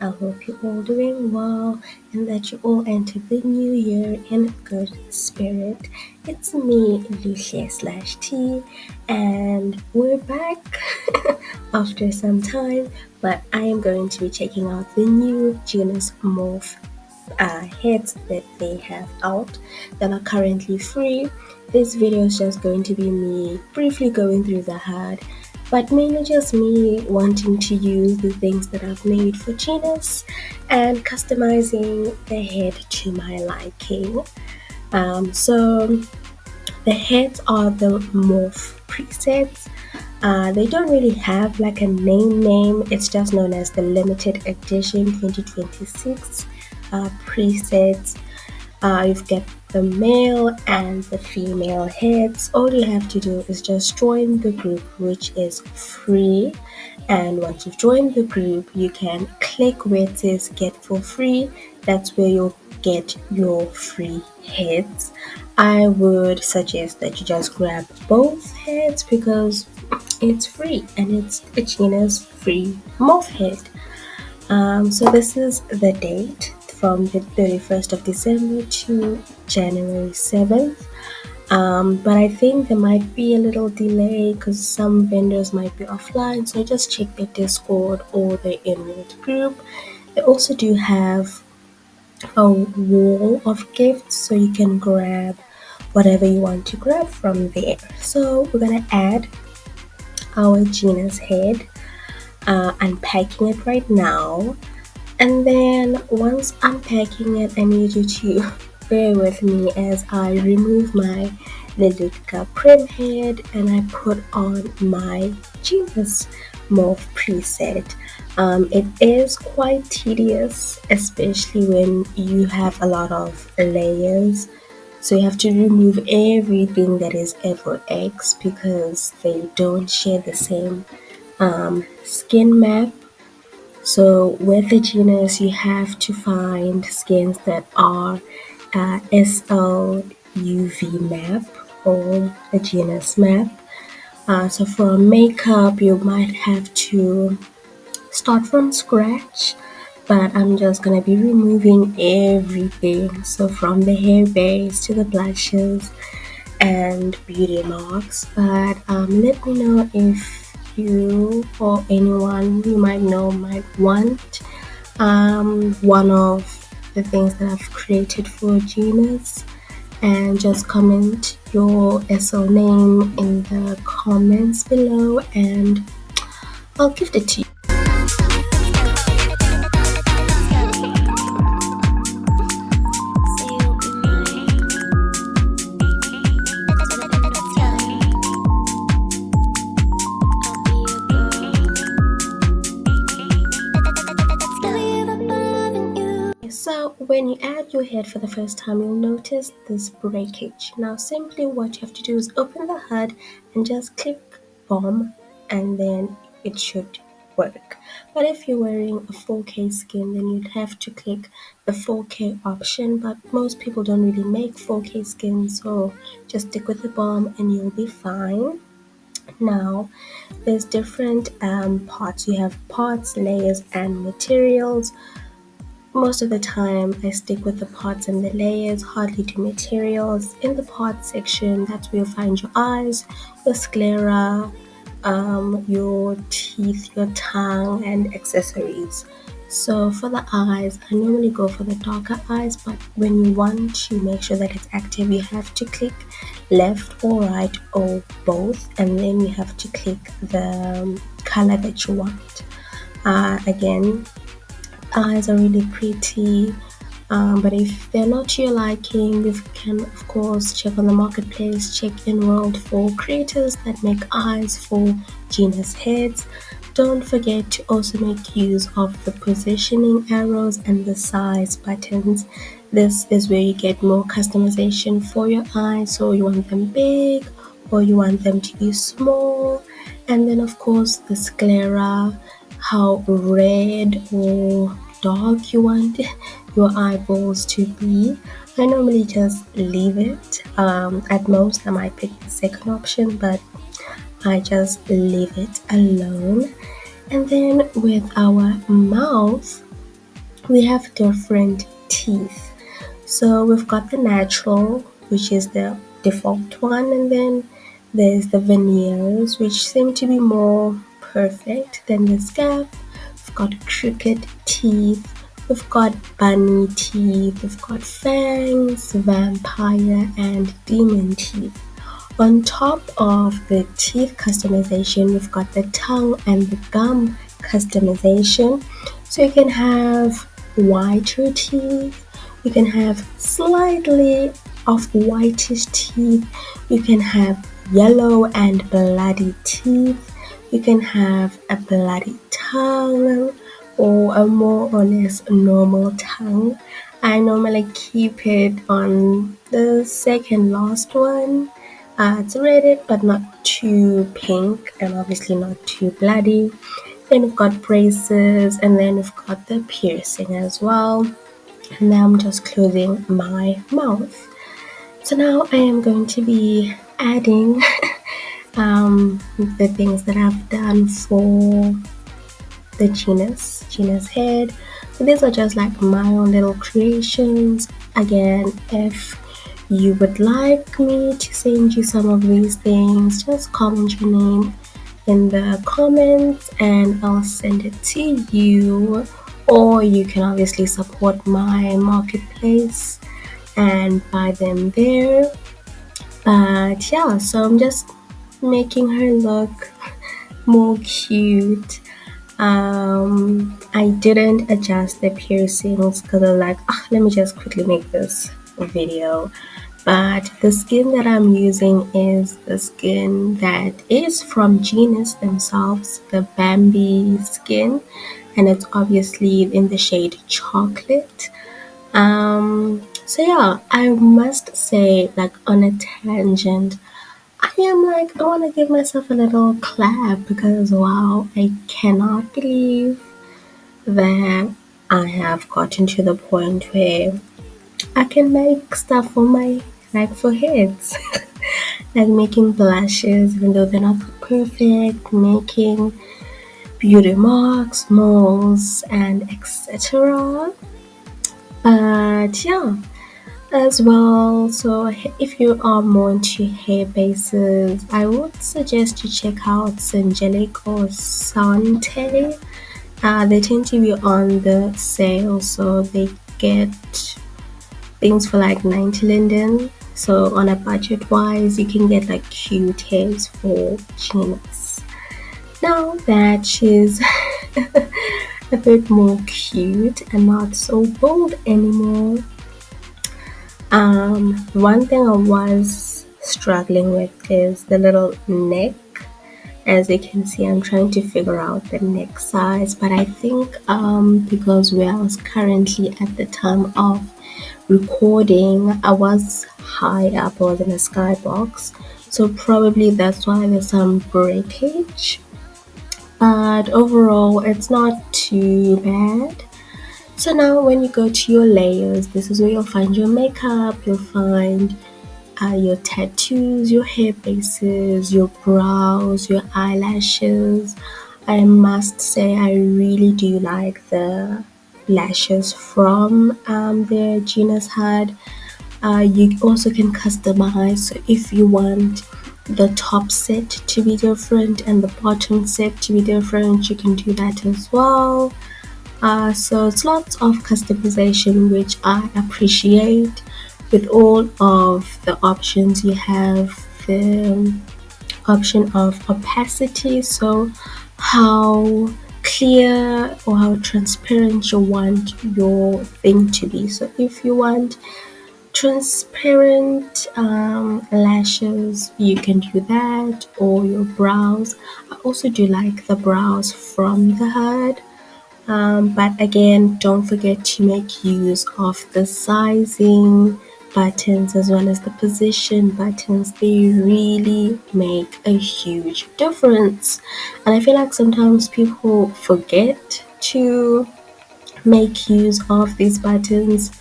I hope you're all doing well and that you all enter the new year in good spirit. It's me, Lucia/T, and we're back after some time, but I am going to be checking out the new Genus Morph heads that they have out that are currently free. This video is just going to be me briefly going through the HUD, but mainly just me wanting to use the things that I've made for Genus and customizing the head to my liking. So the heads are the Morph presets. They don't really have like a name. It's just known as the limited edition 2026 presets. You've got the male and the female heads. All you have to do is just join the group, which is free. And once you've joined the group, you can click where it says get for free. That's where you'll get your free heads. I would suggest that you just grab both heads because it's free and it's a Genus free morph head. So this is the date from the 31st of December to January 7th. But I think there might be a little delay because some vendors might be offline. So just check their Discord or their inroad group. They also do have a wall of gifts, so you can grab whatever you want to grab from there. So we're gonna add our Genus head, unpacking it right now. And then once unpacking it, I need you to bear with me as I remove my Lelutka prim head and I put on my Genus Morph preset. It is quite tedious, especially when you have a lot of layers. So you have to remove everything that is FOX because they don't share the same skin map. So with the Genus, you have to find skins that are SL UV map or a Genus map. So for makeup, you might have to start from scratch, but I'm just gonna be removing everything. So from the hair base to the blushes and beauty marks. But let me know if you or anyone you might know might want one of the things that I've created for Genus, and just comment your SO name in the comments below and I'll gift it to you. So when you add your head for the first time, you'll notice this breakage. Now simply what you have to do is open the HUD and just click bomb and then it should work. But if you're wearing a 4K skin, then you'd have to click the 4K option, but most people don't really make 4K skin, so just stick with the bomb and you'll be fine. Now there's different parts. You have parts, layers and materials. Most of the time I stick with the parts and the layers, hardly do materials. In the parts section, that's where you'll find your eyes, your sclera, your teeth, your tongue and accessories. So for the eyes, I normally go for the darker eyes, but when you want to make sure that it's active, you have to click left or right or both, and then you have to click the color that you want. Again, eyes are really pretty, but if they're not to your liking, you can of course check on the marketplace, check in world for creators that make eyes for Genus heads. Don't forget to also make use of the positioning arrows and the size buttons. This is where you get more customization for your eyes, so you want them big or you want them to be small. And then of course the sclera, how red or dark you want your eyeballs to be. I normally just leave it. At most I might pick the second option, but I just leave it alone. And then with our mouth, we have different teeth. So we've got the natural, which is the default one, and then there's the veneers, which seem to be more perfect than the scalp. We've got crooked teeth, we've got bunny teeth, we've got fangs, vampire, and demon teeth. On top of the teeth customization, we've got the tongue and the gum customization. So you can have whiter teeth, you can have slightly of whitish teeth, you can have yellow and bloody teeth, you can have a bloody tongue or a more or less normal tongue. I normally keep it on the second last one. It's red but not too pink and obviously not too bloody. Then we've got braces and then we've got the piercing as well. And now I'm just closing my mouth. So now I am going to be adding the things that I've done for the genus head. So these are just like my own little creations. Again, if you would like me to send you some of these things, just comment your name in the comments and I'll send it to you. Or you can obviously support my marketplace and buy them there. But yeah, so I'm just making her look more cute. I didn't adjust the piercings because I was like, let me just quickly make this video. But the skin that I'm using is the skin that is from Genus themselves, the Bambi skin, and it's obviously in the shade chocolate. So yeah, I must say, like on a tangent, I want to give myself a little clap because wow, I cannot believe that I have gotten to the point where I can make stuff for for heads. Like making blushes, even though they're not perfect, making beauty marks, moles, and etc. But yeah, as well. So if you are more into hair bases, I would suggest you check out Sangelic or Sante. They tend to be on the sale, so they get things for like 90 linden. So on a budget wise, you can get like cute hairs for Genus. Now that she's a bit more cute and not so bold anymore, one thing I was struggling with is the little neck. As you can see, I'm trying to figure out the neck size, but I think because where I was currently at the time of recording, I was high up, I was in a skybox, so probably that's why there's some breakage. But overall, it's not too bad. So now when you go to your layers, this is where you'll find your makeup, you'll find your tattoos, your hair bases, your brows, your eyelashes. I must say I really do like the lashes from the Genus Hud. You also can customize, so if you want the top set to be different and the bottom set to be different, you can do that as well. So it's lots of customization, which I appreciate. With all of the options, you have the option of opacity, so how clear or how transparent you want your thing to be. So if you want transparent lashes, you can do that, or your brows. I also do like the brows from the Hud. But again, don't forget to make use of the sizing buttons as well as the position buttons. They really make a huge difference. And I feel like sometimes people forget to make use of these buttons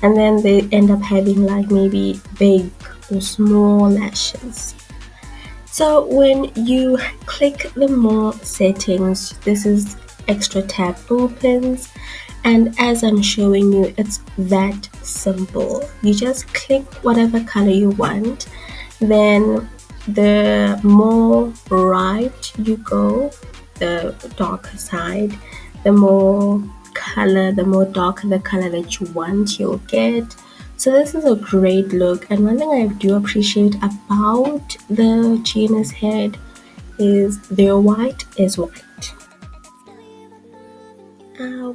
and then they end up having like maybe big or small lashes. So when you click the more settings, this is extra tab opens, And as I'm showing you, it's that simple. You just click whatever color you want. Then the more right you go, the darker side, the more color, the more darker the color that you want, you'll get. So this is a great look. And one thing I do appreciate about the Genus head is their white is white.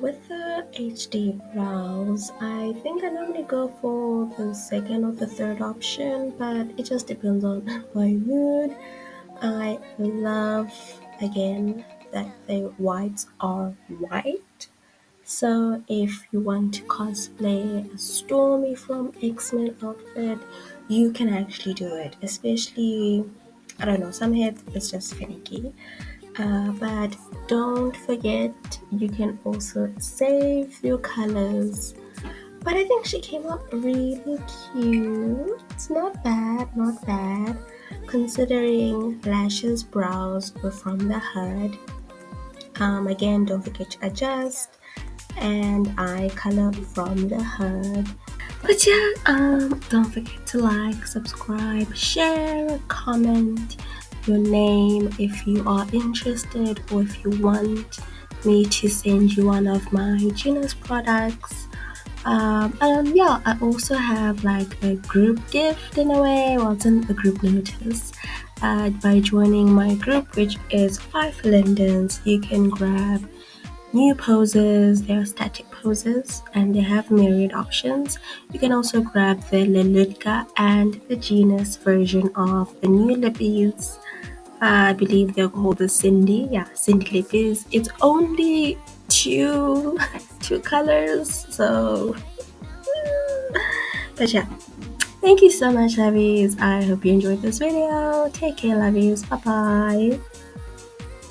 With the HD brows, I think I normally go for the second or the third option, but it just depends on my mood. I love, again, that the whites are white. So if you want to cosplay a Stormy from X-Men outfit, you can actually do it. Especially, I don't know, some heads it's just finicky. But don't forget, you can also save your colors. But I think she came out really cute. It's not bad, not bad. Considering lashes, brows were from the HUD. Again, don't forget to adjust and eye color from the HUD. But yeah, don't forget to like, subscribe, share, comment your name if you are interested or if you want me to send you one of my Genus products. And yeah, I also have like a group gift in a way. Well, it's in the group notice. By joining my group, which is 5 Lindens, you can grab new poses, they are static poses, and they have myriad options. You can also grab the Lilitka and the Genus version of the new Luvvies. I believe they're called the Cindy. Yeah, Cindy Luvvies. It's only two colors, so. But yeah, thank you so much, Luvvies. I hope you enjoyed this video. Take care, Luvvies. Bye bye.